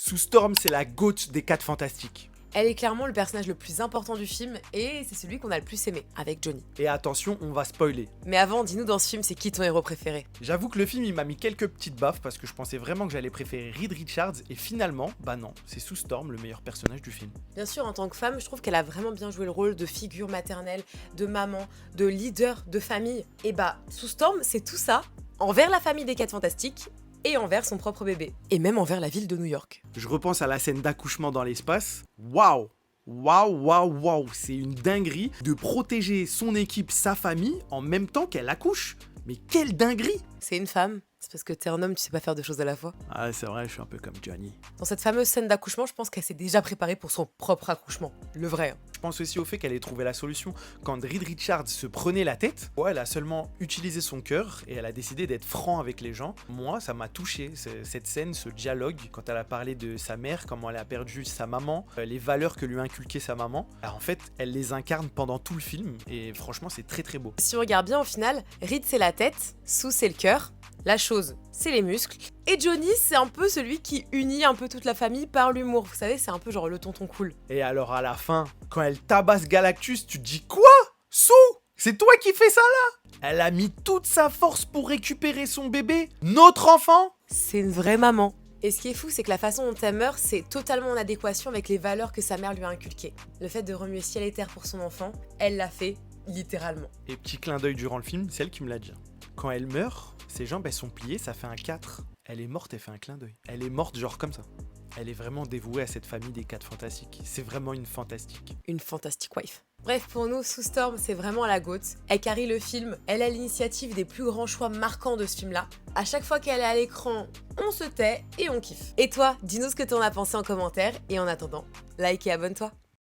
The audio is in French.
Sue Storm, c'est la GOAT des 4 fantastiques. Elle est clairement le personnage le plus important du film et c'est celui qu'on a le plus aimé, avec Johnny. Et attention, on va spoiler. Mais avant, dis-nous dans ce film, c'est qui ton héros préféré? J'avoue que le film, il m'a mis quelques petites baffes parce que je pensais vraiment que j'allais préférer Reed Richards et finalement, bah non, c'est Sue Storm le meilleur personnage du film. Bien sûr, en tant que femme, je trouve qu'elle a vraiment bien joué le rôle de figure maternelle, de maman, de leader, de famille. Et bah, Sue Storm, c'est tout ça envers la famille des 4 fantastiques et envers son propre bébé. Et même envers la ville de New York. Je repense à la scène d'accouchement dans l'espace. Waouh! Waouh, c'est une dinguerie de protéger son équipe, sa famille, en même temps qu'elle accouche. Mais quelle dinguerie! C'est une femme. C'est parce que t'es un homme, tu sais pas faire 2 choses à la fois. Ah, c'est vrai, je suis un peu comme Johnny. Dans cette fameuse scène d'accouchement, je pense qu'elle s'est déjà préparée pour son propre accouchement. Le vrai. Je pense aussi au fait qu'elle ait trouvé la solution. Quand Reed Richards se prenait la tête, ouais, elle a seulement utilisé son cœur et elle a décidé d'être franc avec les gens. Moi, ça m'a touché, cette scène, ce dialogue, quand elle a parlé de sa mère, comment elle a perdu sa maman, les valeurs que lui a inculquées sa maman. Alors, en fait, elle les incarne pendant tout le film et franchement, c'est très très beau. Si on regarde bien au final, Reed c'est la tête, Sue c'est le cœur, la chose c'est les muscles, et Johnny c'est un peu celui qui unit un peu toute la famille par l'humour. Vous savez, c'est un peu genre le tonton cool. Et alors à la fin, quand elle tabasse Galactus, tu te dis quoi? Sue? C'est toi qui fais ça là? Elle a mis toute sa force pour récupérer son bébé, notre enfant? C'est une vraie maman. Et ce qui est fou, c'est que la façon dont elle meurt, c'est totalement en adéquation avec les valeurs que sa mère lui a inculquées. Le fait de remuer ciel et terre pour son enfant, elle l'a fait littéralement. Et petit clin d'œil durant le film, c'est elle qui me l'a dit. Quand elle meurt, ses jambes elles sont pliées, ça fait un 4. Elle est morte, elle fait un clin d'œil. Elle est morte genre comme ça. Elle est vraiment dévouée à cette famille des 4 fantastiques. C'est vraiment une fantastique. Une fantastic wife. Bref, pour nous, Sue Storm, c'est vraiment la GOAT. Elle carry le film, elle a l'initiative des plus grands choix marquants de ce film-là. À chaque fois qu'elle est à l'écran, on se tait et on kiffe. Et toi, dis-nous ce que t'en as pensé en commentaire. Et en attendant, like et abonne-toi.